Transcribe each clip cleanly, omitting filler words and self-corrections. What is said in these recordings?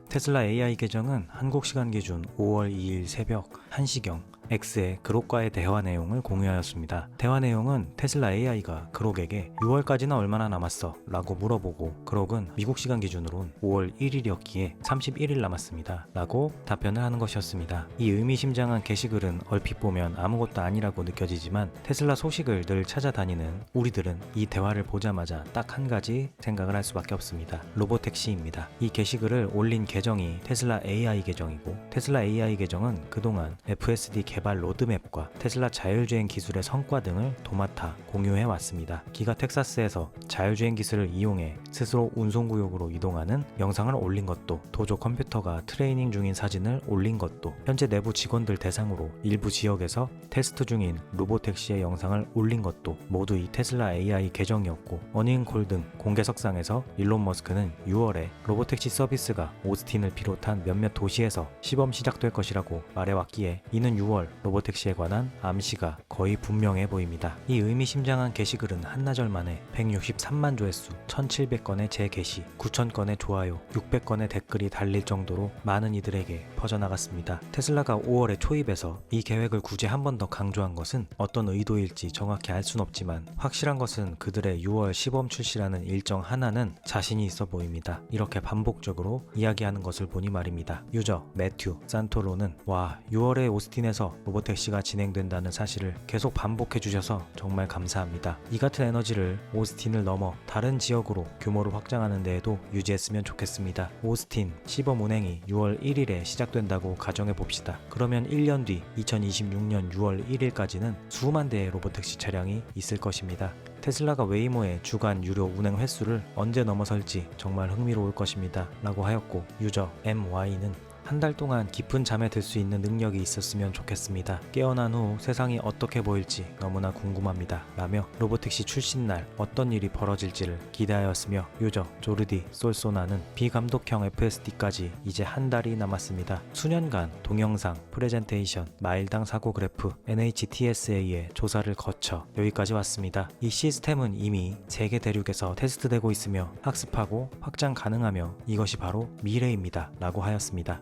테슬라 AI 계정은 한국 시간 기준 5월 2일 새벽 1시경 X의 그록과의 대화 내용을 공유하였습니다. 대화 내용은 테슬라 AI가 그록에게 6월까지는 얼마나 남았어? 라고 물어보고 그록은 미국 시간 기준으론 5월 1일이었기에 31일 남았습니다. 라고 답변을 하는 것이었습니다. 이 의미심장한 게시글은 얼핏 보면 아무것도 아니라고 느껴지지만 테슬라 소식을 늘 찾아다니는 우리들은 이 대화를 보자마자 딱 한 가지 생각을 할 수밖에 없습니다. 로보택시입니다. 이 게시글을 올린 계정이 테슬라 AI 계정이고 테슬라 AI 계정은 그동안 FSD 개발 로드맵과 테슬라 자율주행 기술의 성과 등을 도맡아 공유해 왔습니다. 기가 텍사스에서 자율주행 기술을 이용해 스스로 운송구역으로 이동하는 영상을 올린 것도, 도조 컴퓨터가 트레이닝 중인 사진을 올린 것도, 현재 내부 직원들 대상으로 일부 지역에서 테스트 중인 로보택시의 영상을 올린 것도 모두 이 테슬라 AI 계정이었고, 어닝콜 등 공개석상에서 일론 머스크는 6월에 로보택시 서비스가 오스틴을 비롯한 몇몇 도시에서 시범 시작될 것이라고 말해왔기에 이는 6월 로보택시에 관한 암시가 거의 분명해 보입니다. 이 의미심장한 게시글은 한나절 만에 163만 조회수, 1700건의 재게시, 9000건의 좋아요, 600건의 댓글이 달릴 정도로 많은 이들에게 퍼져나갔습니다. 테슬라가 5월에 초입에서 이 계획을 굳이 한 번 더 강조한 것은 어떤 의도일지 정확히 알 순 없지만 확실한 것은 그들의 6월 시범 출시라는 일정 하나는 자신이 있어 보입니다. 이렇게 반복적으로 이야기하는 것을 보니 말입니다. 유저 매튜 산토로는 와 6월에 오스틴에서 로보택시가 진행된다는 사실을 계속 반복해 주셔서 정말 감사합니다. 이 같은 에너지를 오스틴을 넘어 다른 지역으로 규모를 확장하는 데에도 유지했으면 좋겠습니다. 오스틴 시범 운행이 6월 1일에 시작된다고 가정해 봅시다. 그러면 1년 뒤 2026년 6월 1일까지는 수만 대의 로보택시 차량이 있을 것입니다. 테슬라가 웨이모의 주간 유료 운행 횟수를 언제 넘어설지 정말 흥미로울 것입니다. 라고 하였고 유저 MY는 한 달 동안 깊은 잠에 들 수 있는 능력이 있었으면 좋겠습니다. 깨어난 후 세상이 어떻게 보일지 너무나 궁금합니다. 라며 로보택시 출시날 어떤 일이 벌어질지를 기대하였으며 유저 조르디 솔소나는 비감독형 FSD까지 이제 한 달이 남았습니다. 수년간 동영상, 프레젠테이션, 마일당 사고 그래프, NHTSA의 조사를 거쳐 여기까지 왔습니다. 이 시스템은 이미 세계 대륙에서 테스트되고 있으며 학습하고 확장 가능하며 이것이 바로 미래입니다. 라고 하였습니다.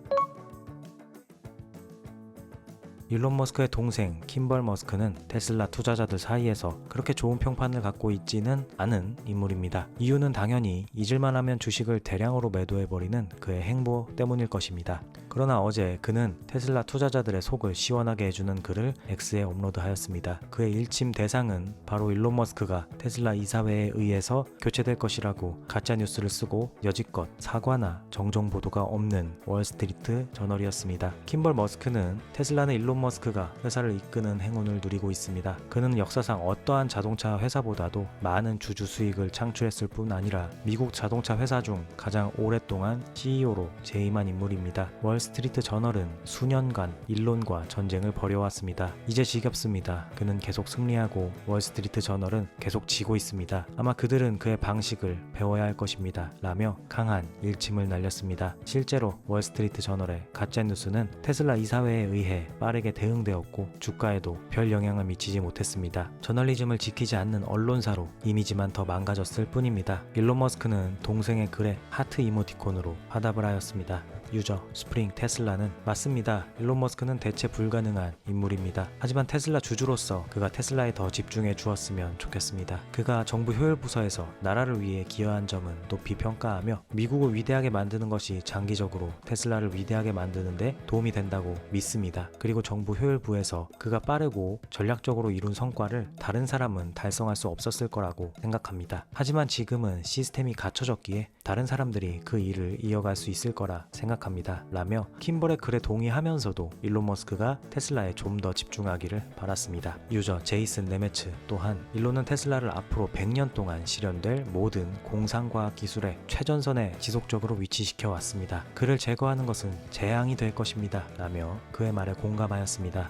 일론 머스크의 동생 킴벌 머스크는 테슬라 투자자들 사이에서 그렇게 좋은 평판을 갖고 있지는 않은 인물입니다. 이유는 당연히 잊을만 하면 주식을 대량으로 매도해버리는 그의 행보 때문일 것입니다. 그러나 어제 그는 테슬라 투자자들의 속을 시원하게 해주는 글을 X에 업로드하였습니다. 그의 일침 대상은 바로 일론 머스크가 테슬라 이사회에 의해서 교체될 것이라고 가짜뉴스를 쓰고 여지껏 사과나 정정 보도가 없는 월스트리트 저널이었습니다. 킴벌 머스크는 테슬라는 일론 머스크가 회사를 이끄는 행운을 누리고 있습니다. 그는 역사상 어떠한 자동차 회사보다도 많은 주주 수익을 창출했을 뿐 아니라 미국 자동차 회사 중 가장 오랫동안 CEO로 재임한 인물입니다. 월스트리트 저널은 수년간 일론과 전쟁을 벌여왔습니다. 이제 지겹습니다. 그는 계속 승리하고 월스트리트 저널은 계속 지고 있습니다. 아마 그들은 그의 방식을 배워야 할 것입니다. 라며 강한 일침을 날렸습니다. 실제로 월스트리트 저널의 가짜뉴스는 테슬라 이사회에 의해 빠르게 대응되었고 주가에도 별 영향을 미치지 못했습니다. 저널리즘을 지키지 않는 언론사로 이미지만 더 망가졌을 뿐입니다. 일론 머스크는 동생의 글에 하트 이모티콘으로 화답을 하였습니다. 유저 스프링 테슬라는 맞습니다. 일론 머스크는 대체 불가능한 인물입니다. 하지만 테슬라 주주로서 그가 테슬라에 더 집중해 주었으면 좋겠습니다. 그가 정부 효율 부서에서 나라를 위해 기여한 점은 높이 평가하며 미국을 위대하게 만드는 것이 장기적으로 테슬라를 위대하게 만드는데 도움이 된다고 믿습니다. 그리고 정부 효율부에서 그가 빠르고 전략적으로 이룬 성과를 다른 사람은 달성할 수 없었을 거라고 생각합니다. 하지만 지금은 시스템이 갖춰졌기에 다른 사람들이 그 일을 이어갈 수 있을 거라 생각합니다. 라며 킴벌의 글에 동의하면서도 일론 머스크가 테슬라에 좀 더 집중하기를 바랐습니다. 유저 제이슨 네메츠 또한 일론은 테슬라를 앞으로 100년 동안 실현될 모든 공상과학 기술의 최전선에 지속적으로 위치시켜 왔습니다. 그를 제거하는 것은 재앙이 될 것입니다. 라며 그의 말에 공감하였습니다.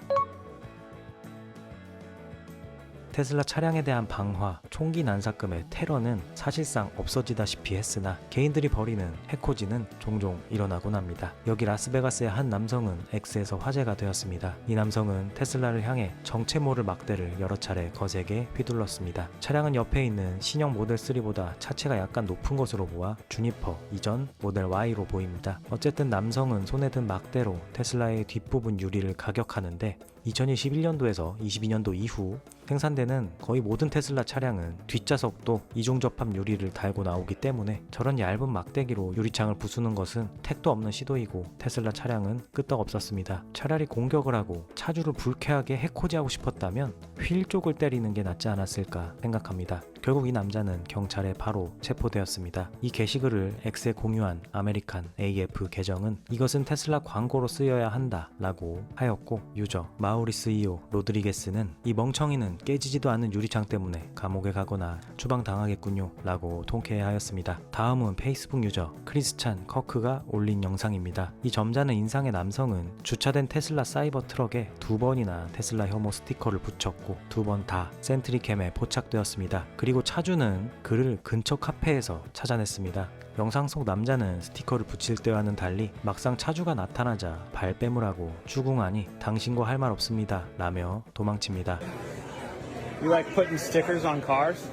테슬라 차량에 대한 방화, 총기 난사금의 테러는 사실상 없어지다시피 했으나 개인들이 벌이는 해코지는 종종 일어나곤 합니다. 여기 라스베가스의 한 남성은 X에서 화제가 되었습니다. 이 남성은 테슬라를 향해 정체모를 막대를 여러 차례 거세게 휘둘렀습니다. 차량은 옆에 있는 신형 모델 3보다 차체가 약간 높은 것으로 보아 주니퍼 이전 모델 Y로 보입니다. 어쨌든 남성은 손에 든 막대로 테슬라의 뒷부분 유리를 가격하는데 2021년도에서 22년도 이후 생산되는 거의 모든 테슬라 차량은 뒷좌석도 이중 접합 유리를 달고 나오기 때문에 저런 얇은 막대기로 유리창을 부수는 것은 택도 없는 시도이고 테슬라 차량은 끄떡없었습니다. 차라리 공격을 하고 차주를 불쾌하게 해코지하고 싶었다면 휠 쪽을 때리는 게 낫지 않았을까 생각합니다. 결국 이 남자는 경찰에 바로 체포되었습니다. 이 게시글을 X에 공유한 아메리칸 AF 계정은 이것은 테슬라 광고로 쓰여야 한다 라고 하였고, 유저 마우리스이오 로드리게스는 이 멍청이는 깨지지도 않는 유리창 때문에 감옥에 가거나 추방당하겠군요 라고 통쾌해하였습니다. 다음은 페이스북 유저 크리스찬 커크가 올린 영상입니다. 이 점잖은 인상의 남성은 주차된 테슬라 사이버 트럭에 2번이나 테슬라 혐오 스티커를 붙였고 2번 다 센트리캠에 포착되었습니다. 그리고 차주는 그를 근처 카페에서 찾아냈습니다. 영상 속 남자는 스티커를 붙일 때와는 달리 막상 차주가 나타나자 발뺌을 하고 추궁하니 당신과 할 말 없습니다 라며 도망칩니다. You like putting stickers on cars?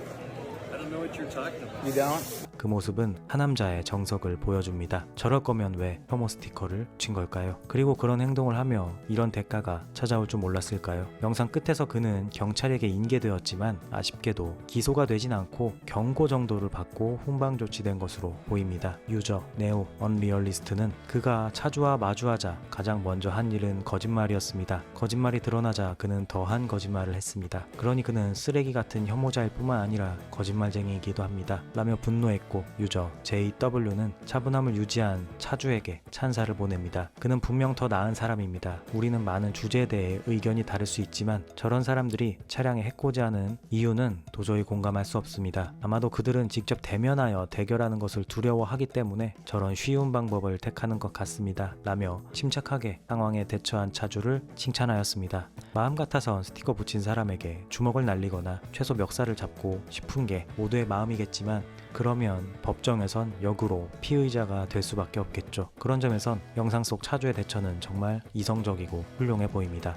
I don't know what you're talking about. You don't? 그 모습은 한 남자의 정석을 보여줍니다. 저럴 거면 왜 혐오 스티커를 친 걸까요? 그리고 그런 행동을 하며 이런 대가가 찾아올 줄 몰랐을까요? 영상 끝에서 그는 경찰에게 인계되었지만 아쉽게도 기소가 되진 않고 경고 정도를 받고 훈방 조치된 것으로 보입니다. 유저 네오 언리얼리스트는 그가 차주와 마주하자 가장 먼저 한 일은 거짓말이었습니다. 거짓말이 드러나자 그는 더한 거짓말을 했습니다. 그러니 그는 쓰레기 같은 혐오자일 뿐만 아니라 거짓말쟁이이기도 합니다 라며 분노했고, 유저 JW는 차분함을 유지한 차주에게 찬사를 보냅니다. 그는 분명 더 나은 사람입니다. 우리는 많은 주제에 대해 의견이 다를 수 있지만 저런 사람들이 차량에 해코지하는 이유는 도저히 공감할 수 없습니다. 아마도 그들은 직접 대면하여 대결하는 것을 두려워하기 때문에 저런 쉬운 방법을 택하는 것 같습니다 라며 침착하게 상황에 대처한 차주를 칭찬하였습니다. 마음 같아선 스티커 붙인 사람에게 주먹을 날리거나 최소 멱살을 잡고 싶은 게 모두의 마음이겠지만 그러면 법정에선 역으로 피의자가 될 수밖에 없겠죠. 그런 점에선 영상 속 차주의 대처는 정말 이성적이고 훌륭해 보입니다.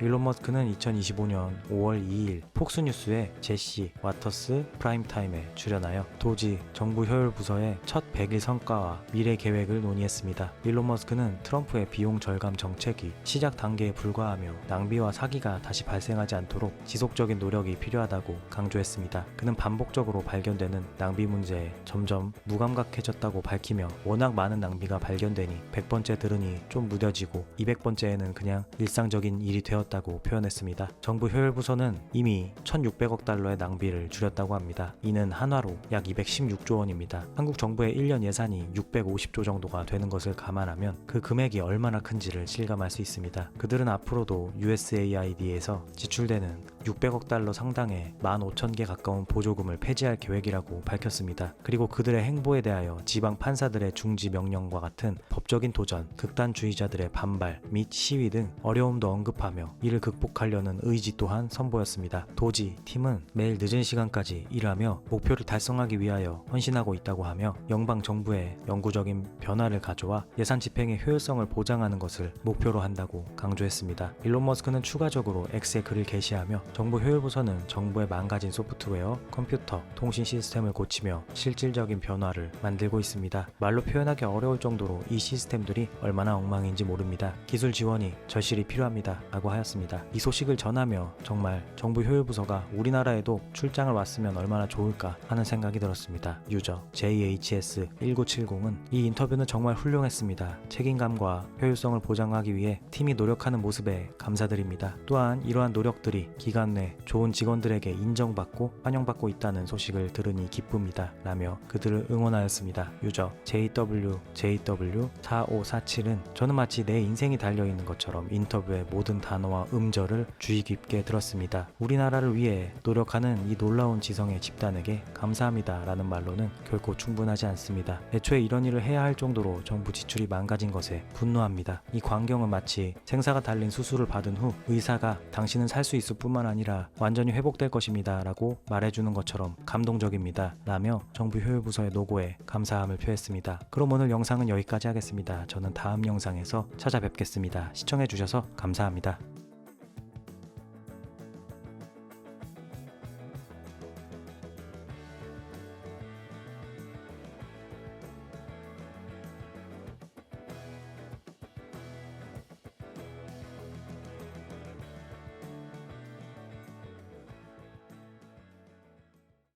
일론 머스크는 2025년 5월 2일 폭스뉴스의 제시 와터스 프라임타임에 출연하여 도지 정부 효율 부서의 첫 100일 성과와 미래 계획을 논의했습니다. 일론 머스크는 트럼프의 비용 절감 정책이 시작 단계에 불과하며 낭비와 사기가 다시 발생하지 않도록 지속적인 노력이 필요하다고 강조했습니다. 그는 반복적으로 발견되는 낭비 문제에 점점 무감각해졌다고 밝히며 워낙 많은 낭비가 발견되니 100번째 들으니 좀 무뎌지고 200번째에는 그냥 일상적인 일이 되었다고 표현했습니다. 정부 효율부서는 이미 1,600억 달러의 낭비를 줄였다고 합니다. 이는 한화로 약 216조 원입니다. 한국 정부의 1년 예산이 650조 정도가 되는 것을 감안하면 그 금액이 얼마나 큰지를 실감할 수 있습니다. 그들은 앞으로도 USAID에서 지출되는 600억 달러 상당의 15,000개 가까운 보조금을 폐지할 계획이라고 밝혔습니다. 그리고 그들의 행보에 대하여 지방 판사들의 중지 명령과 같은 법적인 도전, 극단주의자들의 반발 및 시위 등 어려움도 언급하며 이를 극복하려는 의지 또한 선보였습니다. 도지 팀은 매일 늦은 시간까지 일하며 목표를 달성하기 위하여 헌신하고 있다고 하며 연방 정부의 영구적인 변화를 가져와 예산 집행의 효율성을 보장하는 것을 목표로 한다고 강조했습니다. 일론 머스크는 추가적으로 X에 글을 게시하며 정부 효율부서는 정부의 망가진 소프트웨어, 컴퓨터, 통신 시스템을 고치며 실질적인 변화를 만들고 있습니다. 말로 표현하기 어려울 정도로 이 시스템들이 얼마나 엉망인지 모릅니다. 기술 지원이 절실히 필요합니다 라고 하였습니다. 이 소식을 전하며 정말 정부 효율부서가 우리나라에도 출장을 왔으면 얼마나 좋을까 하는 생각이 들었습니다. 유저 JHS1970은 이 인터뷰는 정말 훌륭했습니다. 책임감과 효율성을 보장하기 위해 팀이 노력하는 모습에 감사드립니다. 또한 이러한 노력들이 기간 기간 내 좋은 직원들에게 인정받고 환영받고 있다는 소식을 들으니 기쁩니다. 라며 그들을 응원하였습니다. 유저 JW4547은 저는 마치 내 인생이 달려있는 것처럼 인터뷰의 모든 단어와 음절을 주의 깊게 들었습니다. 우리나라를 위해 노력하는 이 놀라운 지성의 집단에게 감사합니다 라는 말로는 결코 충분하지 않습니다. 애초에 이런 일을 해야 할 정도로 정부 지출이 망가진 것에 분노합니다. 이 광경은 마치 생사가 달린 수술을 받은 후 의사가 당신은 살 수 있을 뿐만 아니라 완전히 회복될 것입니다 라고 말해주는 것처럼 감동적입니다 라며 정부 효율부서의 노고에 감사함을 표했습니다. 그럼 오늘 영상은 여기까지 하겠습니다. 저는 다음 영상에서 찾아뵙겠습니다. 시청해주셔서 감사합니다.